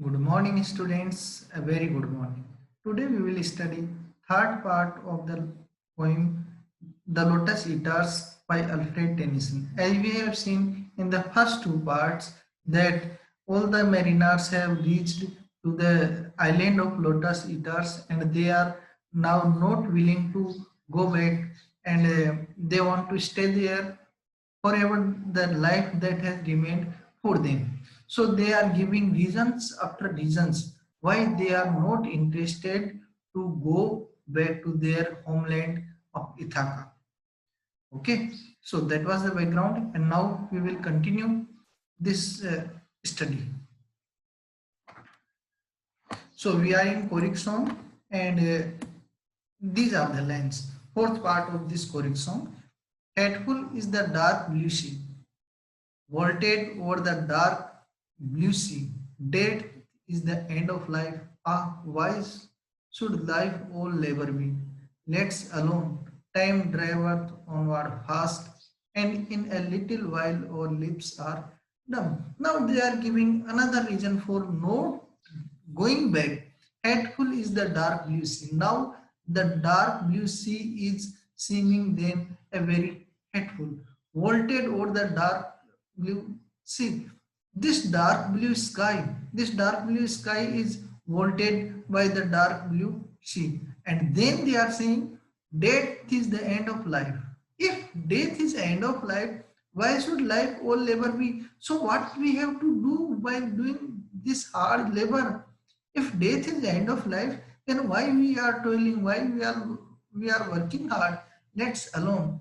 Good morning, students. A very good morning. Today we will study third part of the poem "The Lotus Eaters" by Alfred Tennyson. As we have seen in the first two parts that all the mariners have reached to the island of Lotus Eaters and they are now not willing to go back and they want to stay there forever, the life that has remained for them. So they are giving reasons after reasons why they are not interested to go back to their homeland of Ithaca. Okay, so that was the background, and now we will continue this study. So we are in choric song, and these are the lines. Fourth part of this choric song. Hateful is the dark blue sea, vaulted over the dark blue sea. Death is the end of life. Ah, why should life all labor be? Let's alone. Time driveth onward fast, and in a little while our lips are dumb. Now they are giving another reason for no going back. Hateful is the dark blue sea. Now the dark blue sea is seeming them a very hateful. Vaulted over the dark blue sea. This dark blue sky is vaulted by the dark blue sea. And then they are saying death is the end of life. If death is the end of life, why should life all labor be? So what we have to do by doing this hard labor? If death is the end of life, then why we are toiling? Why we are working hard? Let's alone.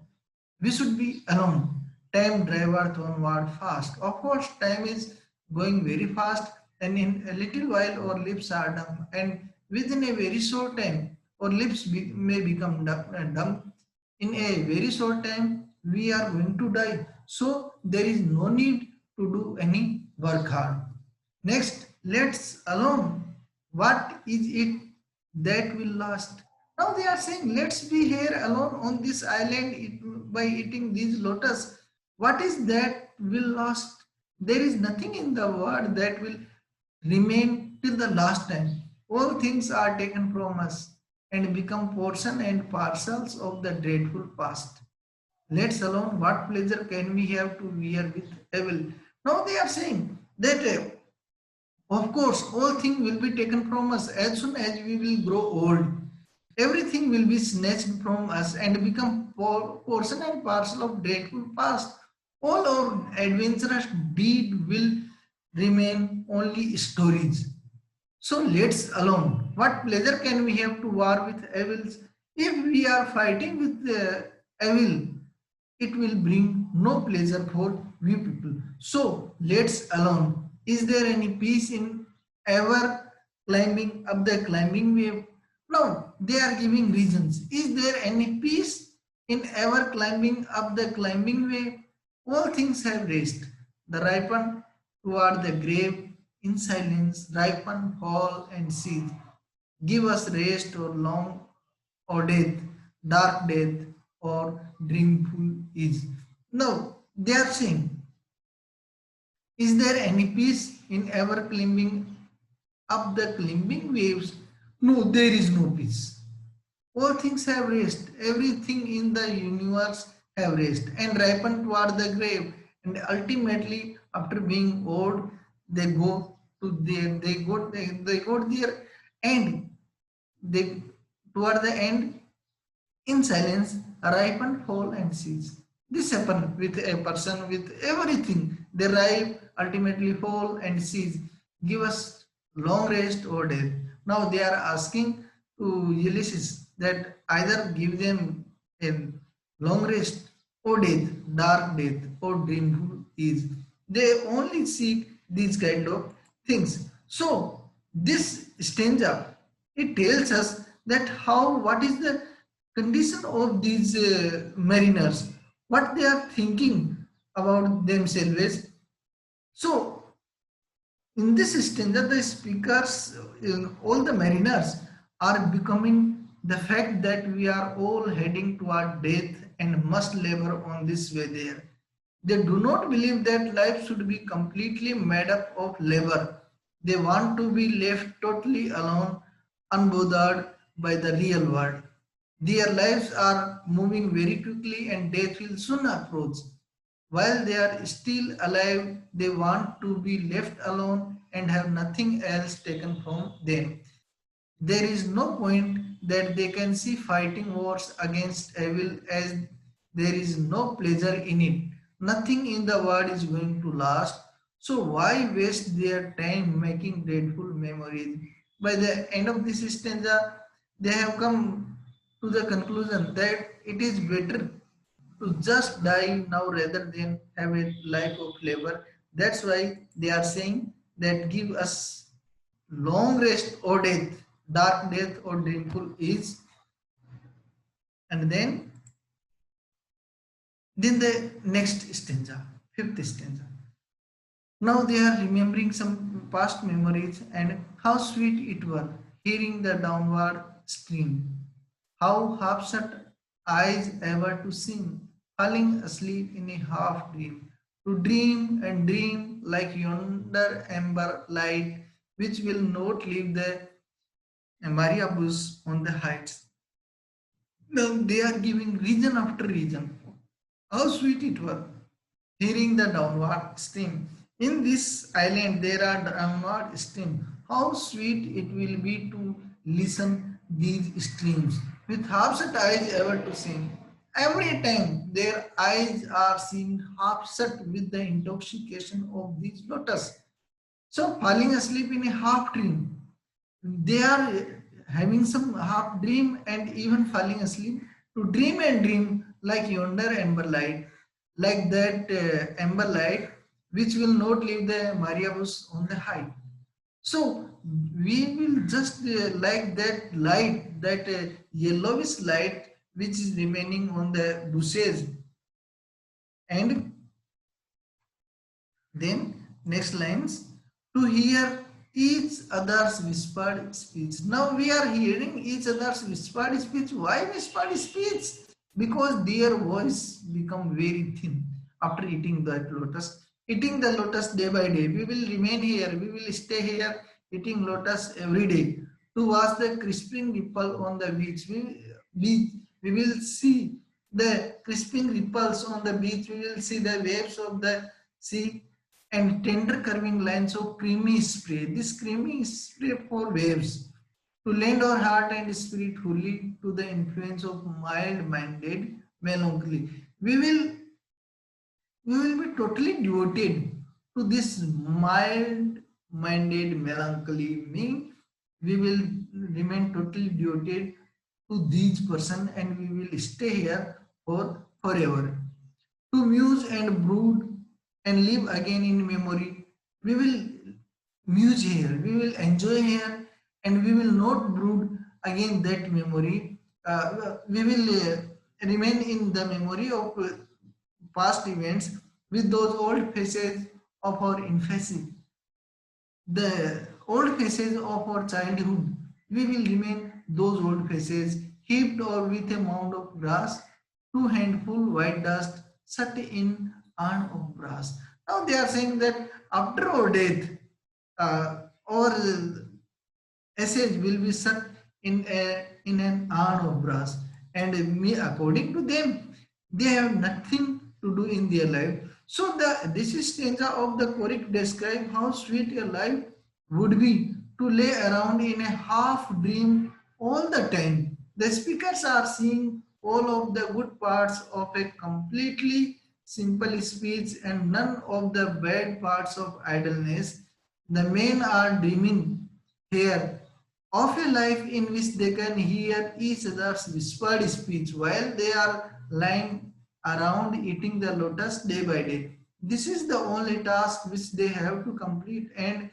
We should be alone. Time driveth onward fast. Of course, time is going very fast, and in a little while our lips are dumb, and within a very short time our lips may become dumb. In a very short time we are going to die. So there is no need to do any work hard. Next, let's alone. What is it that will last? Now they are saying, let's be here alone on this island by eating these lotus. What is that will last? There is nothing in the world that will remain till the last time. All things are taken from us and become portion and parcels of the dreadful past. Let's alone what pleasure can we have to wear with evil. Now they are saying that of course, all things will be taken from us as soon as we will grow old. Everything will be snatched from us and become portion and parcel of dreadful past. All our adventurous deed will remain only stories. So let's alone. What pleasure can we have to war with evils? If we are fighting with the evil, it will bring no pleasure for we people. So let's alone. Is there any peace in ever climbing up the climbing wave? No, they are giving reasons. Is there any peace in ever climbing up the climbing wave? All things have rest. The ripen toward the grave in silence, ripen, fall, and cease. Give us rest or long or death, dark death or dreamful is. Now they are saying, is there any peace in ever climbing up the climbing waves? No, there is no peace. All things have rest. Everything in the universe have rest and ripen toward the grave. And ultimately, after being old, they go to their they go there and they toward the end in silence, ripen, fall, and cease. This happens with a person with everything. They ripe, ultimately fall, and cease. Give us long rest or death. Now they are asking to Ulysses that either give them a long rest or death, dark death, or dreamful ease. They only seek these kind of things. So this stanza, it tells us that what is the condition of these mariners, what they are thinking about themselves. So in this stanza, the speakers, all the mariners are becoming the fact that we are all heading toward death and must labor on this way there. They do not believe that life should be completely made up of labor. They want to be left totally alone, unbothered by the real world. Their lives are moving very quickly and death will soon approach. While they are still alive, they want to be left alone and have nothing else taken from them. There is no point that they can see fighting wars against evil as there is no pleasure in it. Nothing in the world is going to last. So why waste their time making dreadful memories? By the end of this stanza, they have come to the conclusion that it is better to just die now rather than have a life of labor. That's why they are saying that give us long rest or death, dark death or dreamful is, and then the next stanza, fifth stanza. Now they are remembering some past memories and how sweet it was hearing the downward stream. How half shut eyes ever to sing, falling asleep in a half dream, to dream and dream like yonder amber light, which will not leave the Maria bush on the heights. Now they are giving reason after reason. How sweet it was hearing the downward stream. In this island there are downward streams. How sweet it will be to listen these streams with half shut eyes ever to sing. Every time their eyes are seen half shut with the intoxication of these lotus. So falling asleep in a half dream, they are having some half dream and even falling asleep to dream and dream like yonder amber light, like that amber light which will not leave the Maria bush on the height. So we will just like that light, that yellowish light which is remaining on the bushes, and then next lines, to hear each other's whispered speech. Now we are hearing each other's whispered speech. Why whispered speech? Because their voice become very thin after eating that lotus. Eating the lotus day by day. We will remain here. We will stay here eating lotus every day to watch the crisping ripple on the beach. We will see the crisping ripples on the beach. We will see the waves of the sea and tender curving lines of creamy spray. This creamy spray for waves to lend our heart and spirit wholly to the influence of mild-minded melancholy. We will we will be totally devoted to this mild-minded melancholy. Mean we will remain totally devoted to these person and we will stay here for forever to muse and brood and live again in memory. We will muse here, we will enjoy here, and we will not brood again that memory. We will remain in the memory of past events with those old faces of our infancy, the old faces of our childhood. We will remain those old faces, heaped or with a mound of grass, two handful white dust set in urn of brass. Now they are saying that after our death, our ashes will be set in an urn of brass, and me according to them, they have nothing to do in their life. So this stanza of the Choric describe how sweet a life would be to lay around in a half dream all the time. The speakers are seeing all of the good parts of a completely simple speech and none of the bad parts of idleness. The men are dreaming here of a life in which they can hear each other's whispered speech while they are lying around eating the lotus day by day. This is the only task which they have to complete, and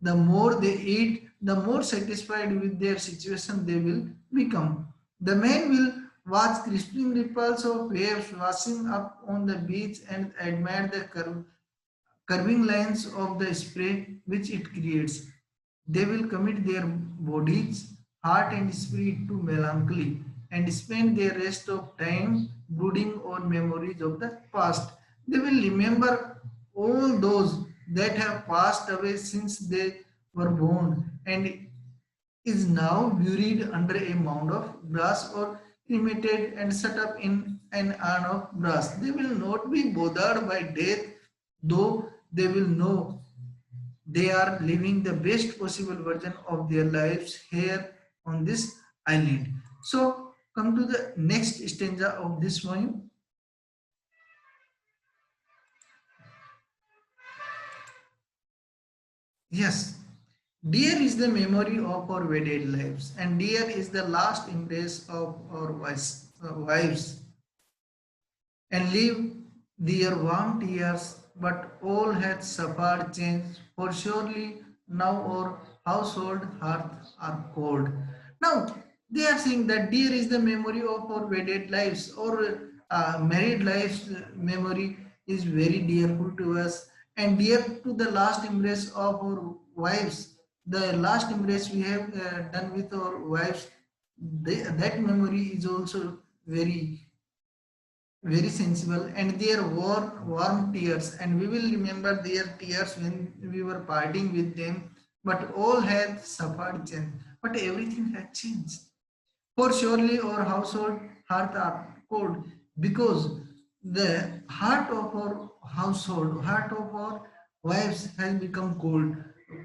the more they eat, the more satisfied with their situation they will become. The men will watch crisping ripples of waves washing up on the beach and admire the curving lines of the spray which it creates. They will commit their bodies, heart and spirit to melancholy and spend the rest of time brooding on memories of the past. They will remember all those that have passed away since they were born and is now buried under a mound of grass or cremated and set up in an urn of brass. They will not be bothered by death, though they will know they are living the best possible version of their lives here on this island. So, come to the next stanza of this poem. Yes, dear is the memory of our wedded lives, and dear is the last embrace of our wives, and leave their warm tears, but all hath suffered change, for surely now our household hearths are cold. Now, they are saying that dear is the memory of our wedded lives, or married lives memory is very dearful to us, and dear to the last embrace of our wives, the last embrace we have done with our wives, that memory is also very sensible, and their warm tears, and we will remember their tears when we were parting with them, but all had suffered change, but everything had changed. For surely our household hearth are cold, because the heart of our household, heart of our wives has become cold.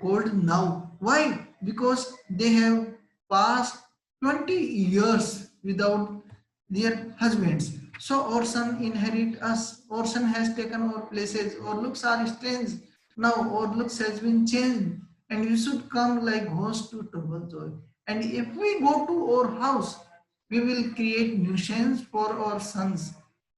Cold now. Why? Because they have passed 20 years without their husbands. So our son inherit us, our son has taken our places, our looks are strange. Now our looks has been changed, and we should come like host to trouble joy. And if we go to our house, we will create nuisance for our sons,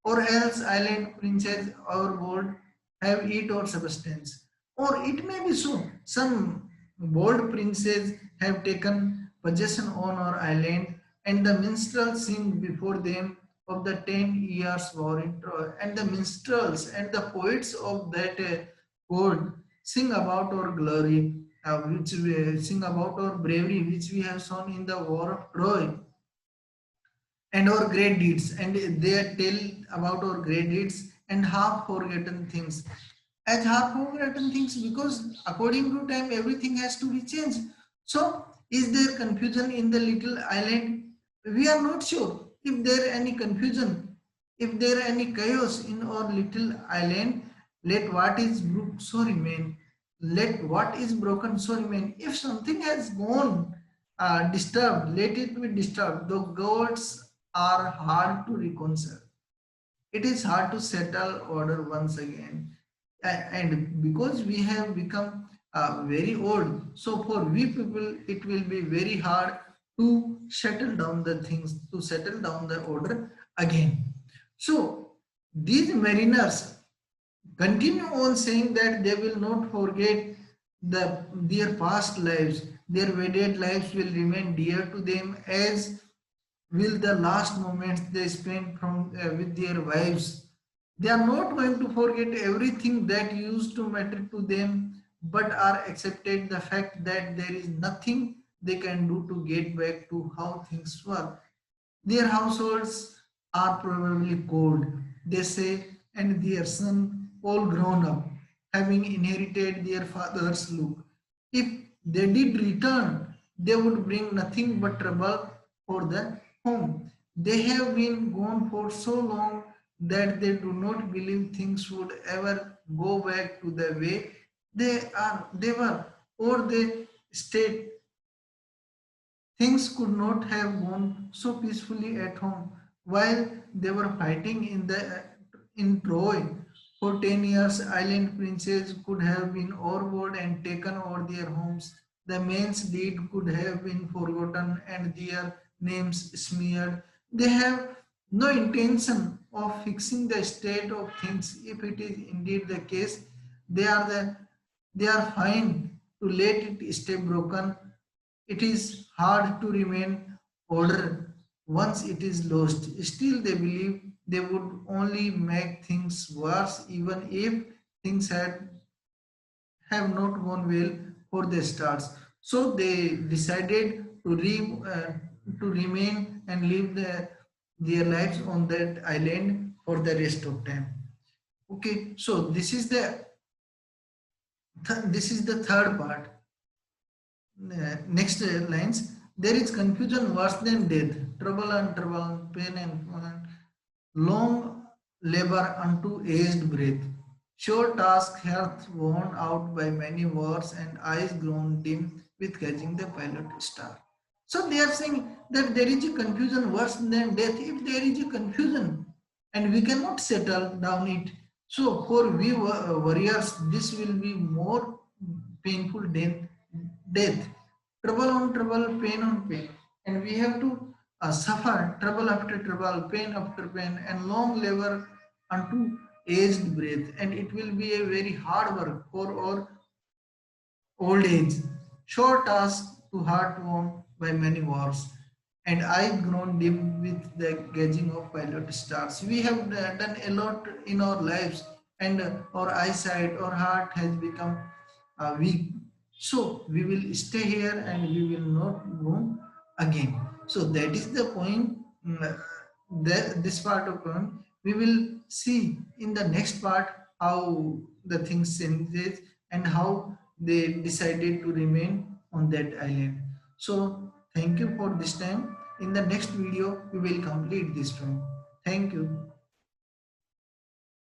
or else island princess our board have eat our substance. Or it may be so, some bold princes have taken possession on our island, and the minstrels sing before them of the 10 years war in Troy. And the minstrels and the poets of that court sing about our glory, which we sing about our bravery, which we have shown in the war of Troy, and our great deeds, and they tell about our great deeds and half forgotten things, as half forgotten things, because according to time everything has to be changed. So is there confusion in the little island? We are not sure if there any confusion, if there any chaos in our little island. Let what is broken so remain, let what is broken so remain. If something has gone disturbed, let it be disturbed. The gods are hard to reconcile. It is hard to settle order once again. And because we have become very old, so for we people, it will be very hard to settle down the things, to settle down the order again. So these mariners continue on saying that they will not forget their past lives. Their wedded lives will remain dear to them, as will the last moments they spent with their wives. They are not going to forget everything that used to matter to them, but are accepted the fact that there is nothing they can do to get back to how things were. Their households are probably cold, they say, and their son all grown up, having inherited their father's look. If they did return, they would bring nothing but trouble for the home. They have been gone for so long that they do not believe things would ever go back to the way they were, or they stayed. Things could not have gone so peacefully at home while they were fighting in Troy. For 10 years, island princes could have been overboard and taken over their homes. The men's deed could have been forgotten and their names smeared. They have no intention of fixing the state of things. If it is indeed the case, they are the they are fine to let it stay broken. It is hard to remain order once it is lost. Still, they believe they would only make things worse, even if things have not gone well for the stars. So they decided to remain and live their lives on that island for the rest of time. Okay, so this is the third part. next lines, there is confusion worse than death, trouble and trouble, pain and long labor unto aged breath. Sure task hath worn out by many wars and eyes grown dim with catching the pilot star. So they are saying that there is a confusion worse than death. If there is a confusion and we cannot settle down it, so for we warriors, this will be more painful than death. Trouble on trouble, pain on pain, and we have to suffer trouble after trouble, pain after pain, and long labor unto aged breath, and it will be a very hard work for our old age, short task to heart worn by many wars, and eye grown dim with the gauging of pilot stars. We have done a lot in our lives, and our eyesight, our heart has become weak. So we will stay here and we will not go again. So that is the point. This part of point we will see in the next part how the things changes and how they decided to remain on that island. So thank you for this time. In the next video we will complete this point. Thank you.